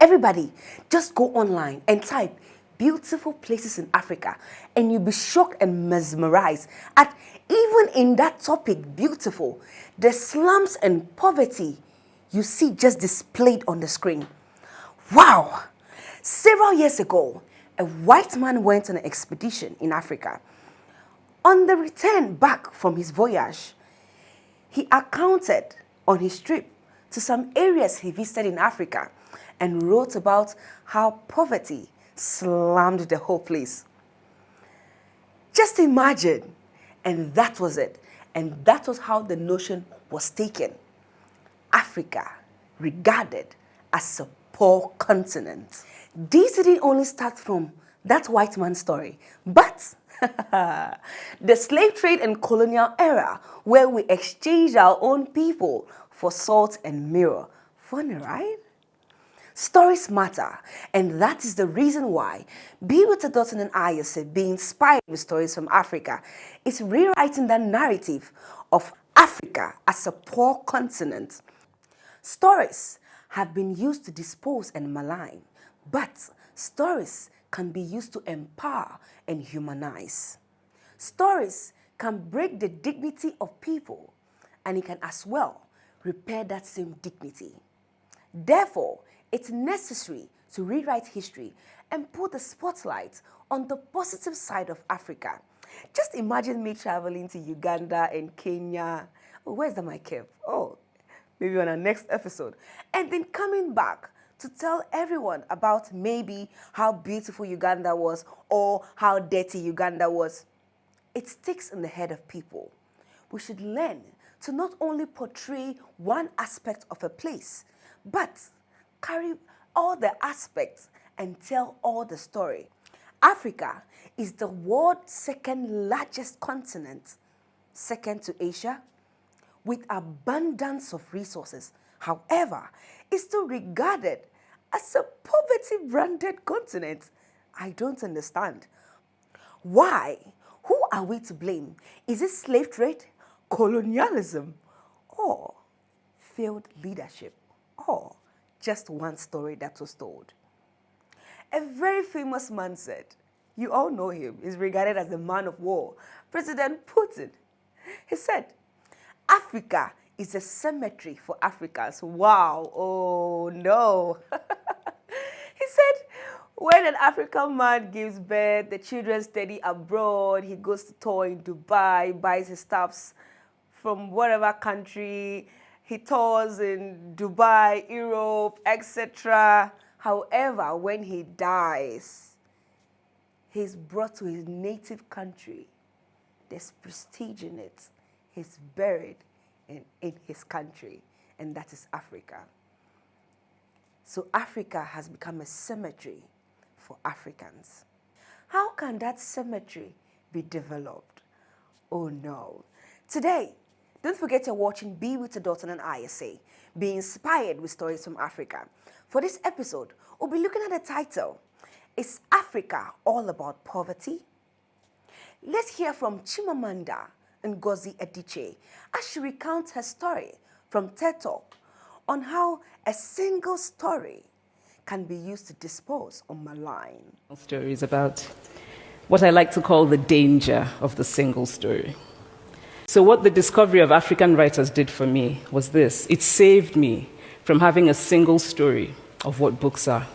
everybody, just go online and type beautiful places in Africa, and you'll be shocked and mesmerized at, even in that topic, beautiful, the slums and poverty you see just displayed on the screen. Wow! Several years ago, a white man went on an expedition in Africa. On the return back from his voyage, he accounted on his trip to some areas he visited in Africa and wrote about how poverty slammed the whole place. Just imagine. And that was it. And that was how the notion was taken. Africa regarded as a poor continent. This didn't only start from that white man's story, but the slave trade and colonial era, where we exchanged our own people for salt and mirror. Funny, right? Stories matter, and that is the reason why Be With a Daughter and I say Be Inspired with Stories from Africa is rewriting the narrative of Africa as a poor continent. Stories have been used to dispose and malign, but stories can be used to empower and humanize. Stories can break the dignity of people, and it can as well repair that same dignity. Therefore, it's necessary to rewrite history and put the spotlight on the positive side of Africa. Just imagine me traveling to Uganda and Kenya. Oh, where's the mic kept? Oh, maybe on our next episode. And then coming back to tell everyone about maybe how beautiful Uganda was or how dirty Uganda was. It sticks in the head of people. We should learn to not only portray one aspect of a place, but carry all the aspects and tell all the story. Africa is the world's second largest continent, second to Asia, with abundance of resources. However, it's still regarded as a poverty-branded continent. I don't understand. Why? Who are we to blame? Is it slave trade, colonialism, or failed leadership, or just one story that was told? A very famous man said, you all know him, he's regarded as the man of war, President Putin. He said, Africa is a cemetery for Africans. Wow, oh no. He said, when an African man gives birth, the children study abroad, he goes to tour in Dubai, buys his stuffs from whatever country, he tours in Dubai, Europe, etc. However, when he dies, he's brought to his native country. There's prestige in it. He's buried in his country, and that is Africa. So Africa has become a cemetery for Africans. How can that cemetery be developed? Oh no. Today, don't forget you're watching Be With a Daughter and ISA. Be inspired with stories from Africa. For this episode, we'll be looking at the title, Is Africa All About Poverty? Let's hear from Chimamanda Ngozi Adichie as she recounts her story from TED Talk on how a single story can be used to dispose or malign. Stories about what I like to call the danger of the single story. So what the discovery of African writers did for me was this. It saved me from having a single story of what books are.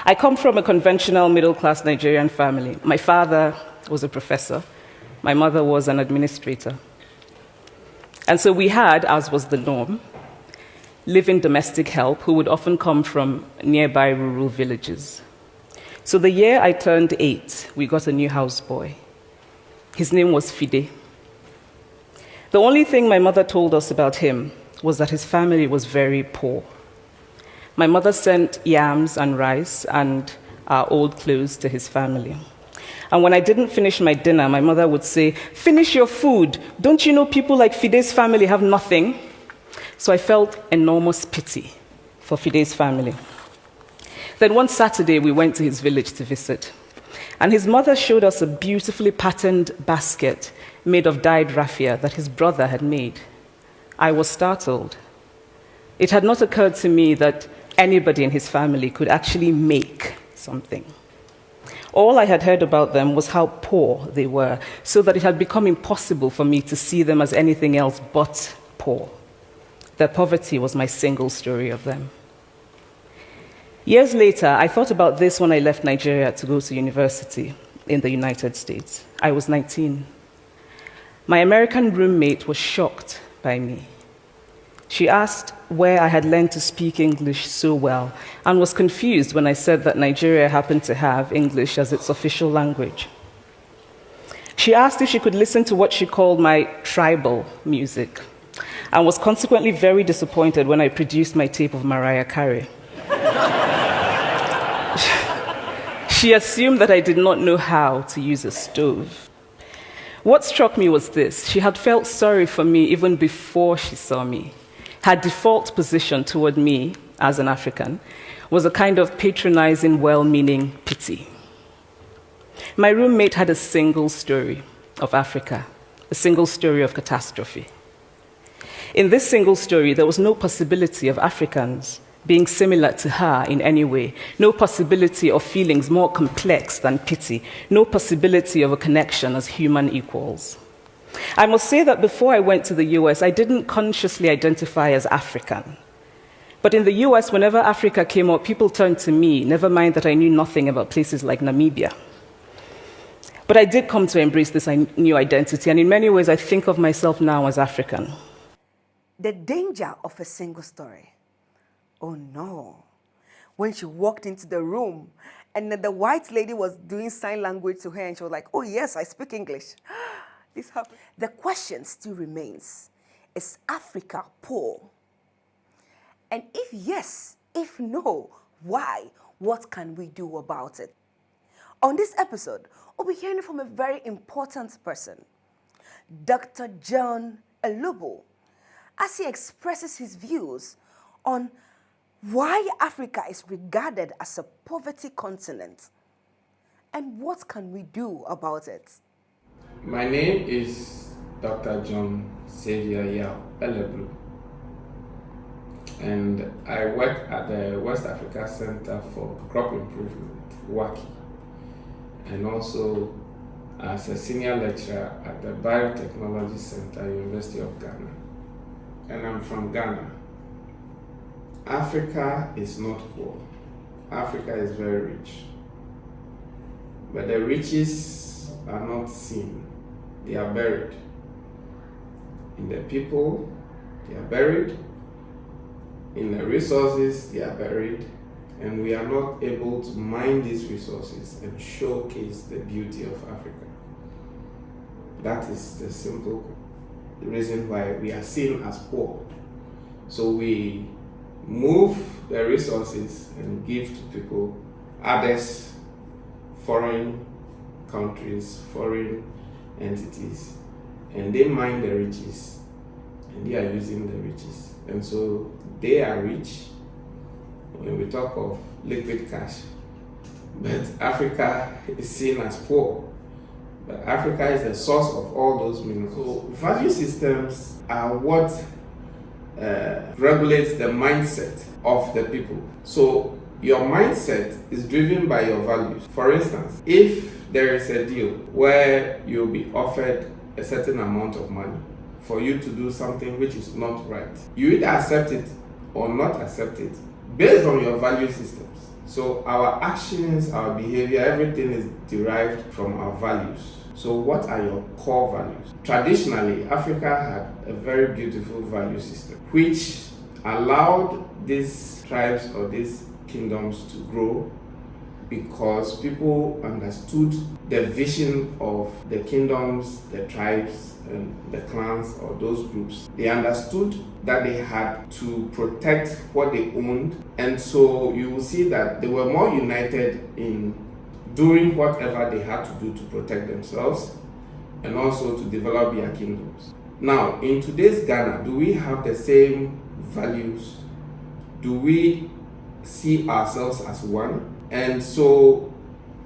I come from a conventional middle-class Nigerian family. My father was a professor. My mother was an administrator. And so we had, as was the norm, live-in domestic help who would often come from nearby rural villages. So the year I turned 8, we got a new houseboy. His name was Fide. The only thing my mother told us about him was that his family was very poor. My mother sent yams and rice and our old clothes to his family. And when I didn't finish my dinner, my mother would say, finish your food. Don't you know people like Fide's family have nothing? So I felt enormous pity for Fide's family. Then one Saturday, we went to his village to visit. And his mother showed us a beautifully patterned basket made of dyed raffia that his brother had made. I was startled. It had not occurred to me that anybody in his family could actually make something. All I had heard about them was how poor they were, so that it had become impossible for me to see them as anything else but poor. Their poverty was my single story of them. Years later, I thought about this when I left Nigeria to go to university in the United States. I was 19. My American roommate was shocked by me. She asked where I had learned to speak English so well and was confused when I said that Nigeria happened to have English as its official language. She asked if she could listen to what she called my tribal music and was consequently very disappointed when I produced my tape of Mariah Carey. She assumed that I did not know how to use a stove. What struck me was this: she had felt sorry for me even before she saw me. Her default position toward me, as an African, was a kind of patronizing, well-meaning pity. My roommate had a single story of Africa, a single story of catastrophe. In this single story, there was no possibility of Africans being similar to her in any way, no possibility of feelings more complex than pity, no possibility of a connection as human equals. I must say that before I went to the US, I didn't consciously identify as African. But in the US, whenever Africa came up, people turned to me, never mind that I knew nothing about places like Namibia. But I did come to embrace this new identity, and in many ways, I think of myself now as African. The danger of a single story. Oh no. When she walked into the room and then the white lady was doing sign language to her and she was like, oh yes, I speak English. This happened. The question still remains, is Africa poor? And if yes, if no, why? What can we do about it? On this episode, we'll be hearing from a very important person, Dr. John Bello, as he expresses his views on why Africa is regarded as a poverty continent and what can we do about it. My name is Dr. John Bello, and I work at the West Africa Center for Crop Improvement, WACI, and also as a senior lecturer at the Biotechnology Center, University of Ghana. And I'm from Ghana. Africa is not poor. Africa is very rich. But the riches are not seen. They are buried. In the people, they are buried. In the resources, they are buried. And we are not able to mine these resources and showcase the beauty of Africa. That is the simple reason why we are seen as poor. So we move the resources and give to people, others, foreign countries, foreign entities, and they mine the riches and they are using the riches. And so they are rich when we talk of liquid cash. But Africa is seen as poor. But Africa is the source of all those minerals. So value systems are what regulates the mindset of the people. So your mindset is driven by your values. For instance, if there is a deal where you'll be offered a certain amount of money for you to do something which is not right, you either accept it or not accept it based on your value systems. So our actions, our behavior, everything is derived from our values. So what are your core values? Traditionally, Africa had a very beautiful value system which allowed these tribes or these kingdoms to grow because people understood the vision of the kingdoms, the tribes, and the clans or those groups. They understood that they had to protect what they owned, and so you will see that they were more united in doing whatever they had to do to protect themselves and also to develop their kingdoms. Now, in today's Ghana, do we have the same values? Do we see ourselves as one? And so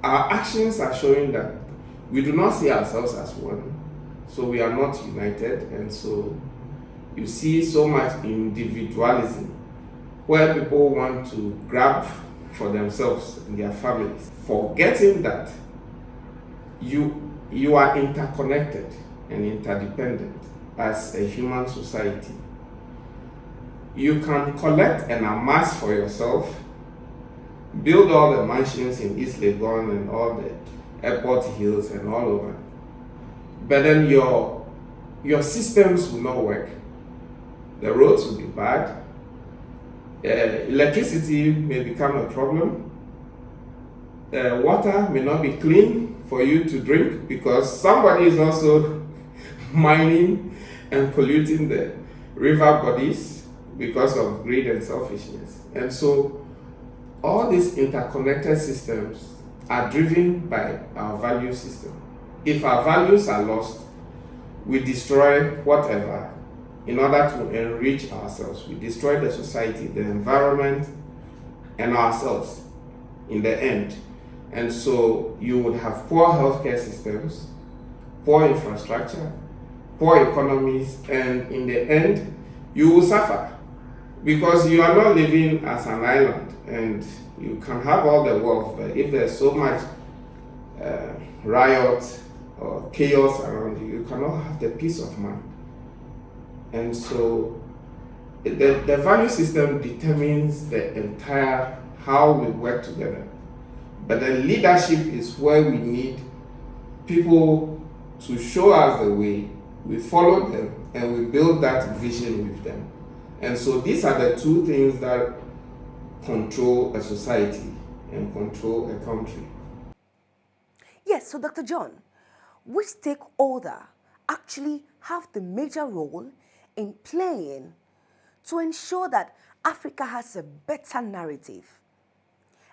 our actions are showing that we do not see ourselves as one. So we are not united, and so you see so much individualism where people want to grab for themselves and their families, forgetting that you are interconnected and interdependent as a human society. You can collect and amass for yourself, build all the mansions in East Legon and all the airport hills and all over, but then your systems will not work. The roads will be bad. Electricity may become a problem. Water may not be clean for you to drink because somebody is also mining and polluting the river bodies because of greed and selfishness. And so all these interconnected systems are driven by our value system. If our values are lost, we destroy whatever in order to enrich ourselves. We destroy the society, the environment, and ourselves in the end. And so you would have poor healthcare systems, poor infrastructure, poor economies, and in the end, you will suffer because you are not living as an island and you can have all the wealth, but if there's so much riot or chaos around you, you cannot have the peace of mind. And so the value system determines the entire how we work together. But then leadership is where we need people to show us the way, we follow them, and we build that vision with them. And so these are the two things that control a society and control a country. Yes, so Dr. John, which stakeholder actually have the major role in playing to ensure that Africa has a better narrative?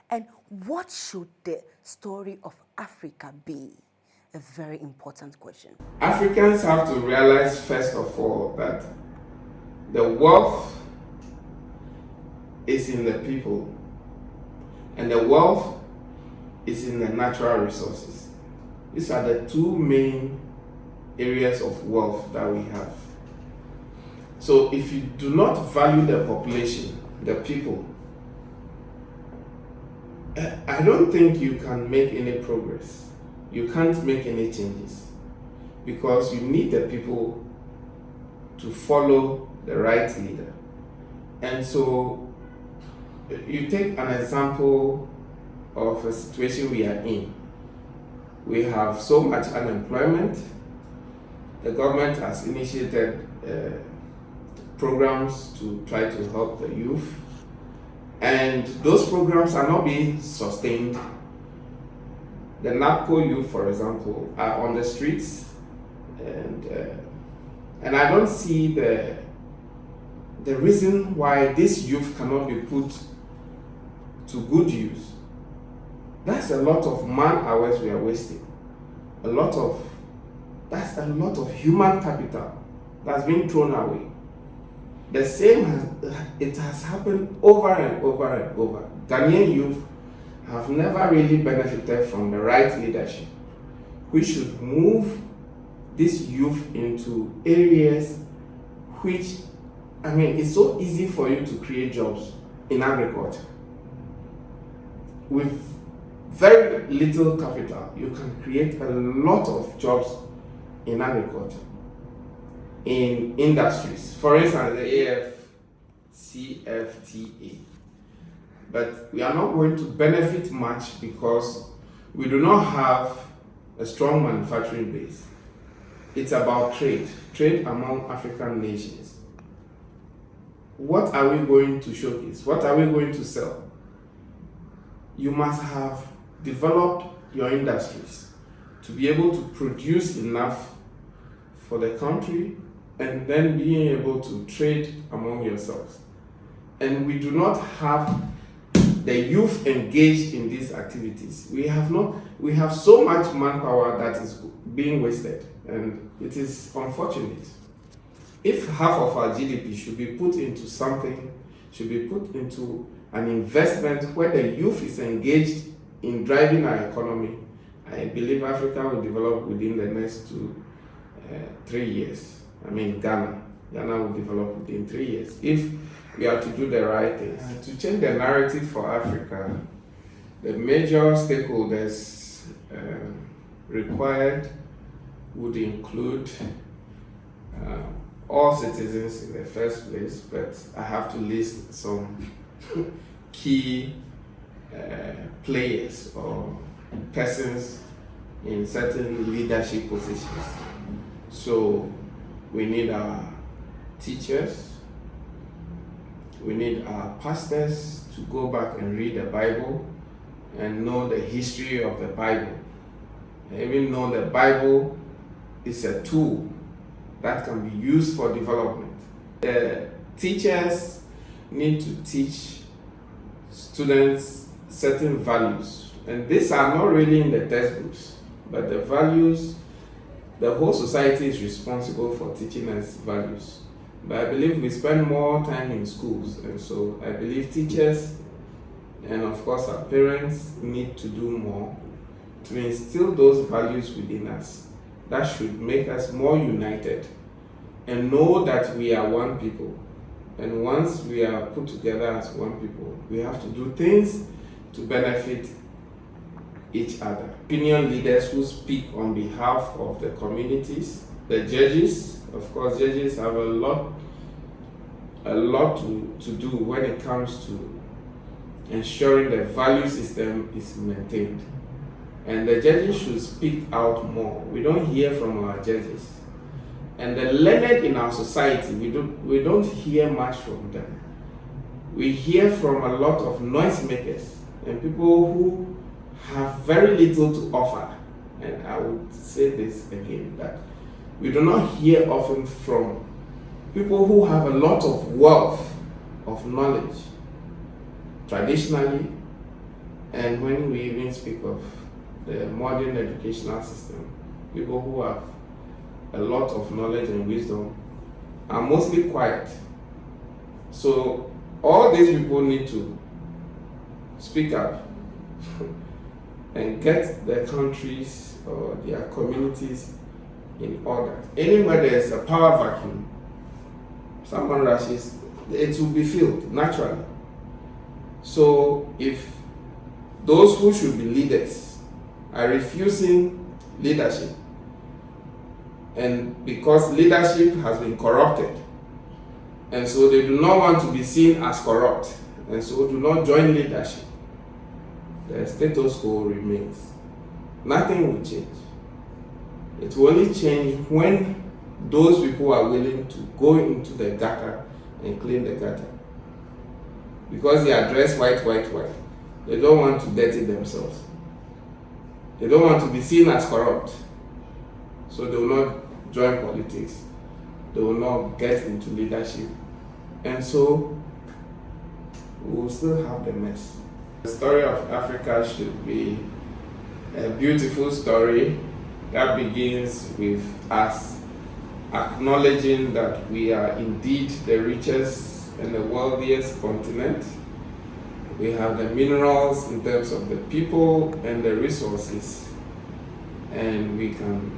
And what should the story of Africa be? A very important question. Africans have to realize, first of all, that the wealth is in the people, and the wealth is in the natural resources. These are the two main areas of wealth that we have. So if you do not value the population, the people, I don't think you can make any progress. You can't make any changes because you need the people to follow the right leader. And so you take an example of a situation we are in. We have so much unemployment. The government has initiated programs to try to help the youth. And those programs are not being sustained. The NAPCO youth, for example, are on the streets, and I don't see the reason why this youth cannot be put to good use. That's a lot of man hours we are wasting. That's a lot of human capital that's been thrown away. The same has happened over and over and over. Ghanaian youth have never really benefited from the right leadership. We should move this youth into areas which, it's so easy for you to create jobs in agriculture. With very little capital, you can create a lot of jobs in agriculture, in industries. For instance, the AFCFTA. But we are not going to benefit much because we do not have a strong manufacturing base. It's about trade among African nations. What are we going to showcase? What are we going to sell? You must have developed your industries to be able to produce enough for the country and then being able to trade among yourselves. And we do not have the youth engaged in these activities. We have so much manpower that is being wasted, and it is unfortunate. If half of our GDP should be put into something, should be put into an investment where the youth is engaged in driving our economy, I believe Africa will develop within the next 3 years. Ghana will develop within 3 years. If we have to do the right things. To change the narrative for Africa, the major stakeholders required would include all citizens in the first place, but I have to list some key players or persons in certain leadership positions. So we need our teachers, we need our pastors to go back and read the Bible and know the history of the Bible. And even know the Bible is a tool that can be used for development. The teachers need to teach students certain values. And these are not really in the textbooks, but the values, the whole society is responsible for teaching us values. But I believe we spend more time in schools, and so I believe teachers and of course our parents need to do more to instill those values within us. That should make us more united and know that we are one people. And once we are put together as one people, we have to do things to benefit each other. Opinion leaders who speak on behalf of the communities, the judges, of course, judges have a lot to do when it comes to ensuring the value system is maintained. And the judges should speak out more. We don't hear from our judges. And the learned in our society, we don't hear much from them. We hear from a lot of noisemakers and people who have very little to offer. And I would say this again, that we do not hear often from people who have a lot of wealth of knowledge, traditionally, and when we even speak of the modern educational system, people who have a lot of knowledge and wisdom are mostly quiet. So all these people need to speak up and get their countries or their communities in order. Anywhere there is a power vacuum, someone rushes, it will be filled naturally. So if those who should be leaders are refusing leadership, and because leadership has been corrupted, and so they do not want to be seen as corrupt, and so do not join leadership, the status quo remains. Nothing will change. It will only change when those people are willing to go into the gutter and clean the gutter. Because they are dressed white. They don't want to dirty themselves. They don't want to be seen as corrupt. So they will not join politics. They will not get into leadership. And so we will still have the mess. The story of Africa should be a beautiful story that begins with us acknowledging that we are indeed the richest and the wealthiest continent. We have the minerals in terms of the people and the resources, and we can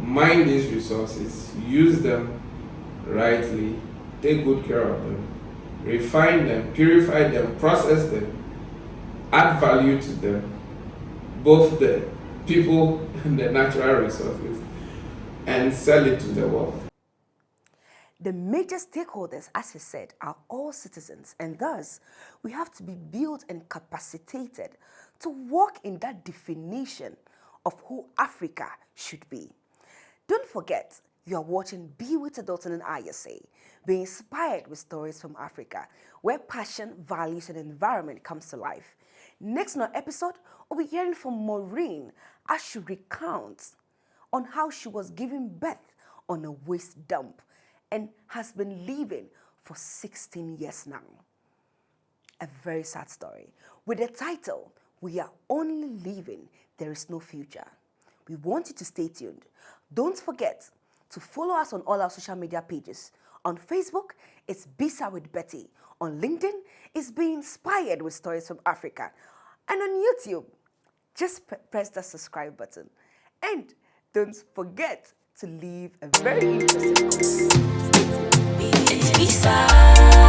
mine these resources, use them rightly, take good care of them, refine them, purify them, process them, add value to them, both the people and the natural resources, and sell it to the world. The major stakeholders, as we said, are all citizens, and thus we have to be built and capacitated to walk in that definition of who Africa should be. Don't forget, you are watching Be With Adulting and ISA. Be inspired with stories from Africa, where passion, values, and environment comes to life. Next in our episode, we'll be hearing from Maureen as she recounts on how she was giving birth on a waste dump and has been living for 16 years now. A very sad story. With the title, We Are Only Living, There Is No Future. We want you to stay tuned. Don't forget to follow us on all our social media pages. On Facebook, it's Bisa with Betty. On LinkedIn, it's Be Inspired with Stories from Africa. And on YouTube, just press the subscribe button. And don't forget to leave a very interesting comment. Stay tuned. It's Bisa.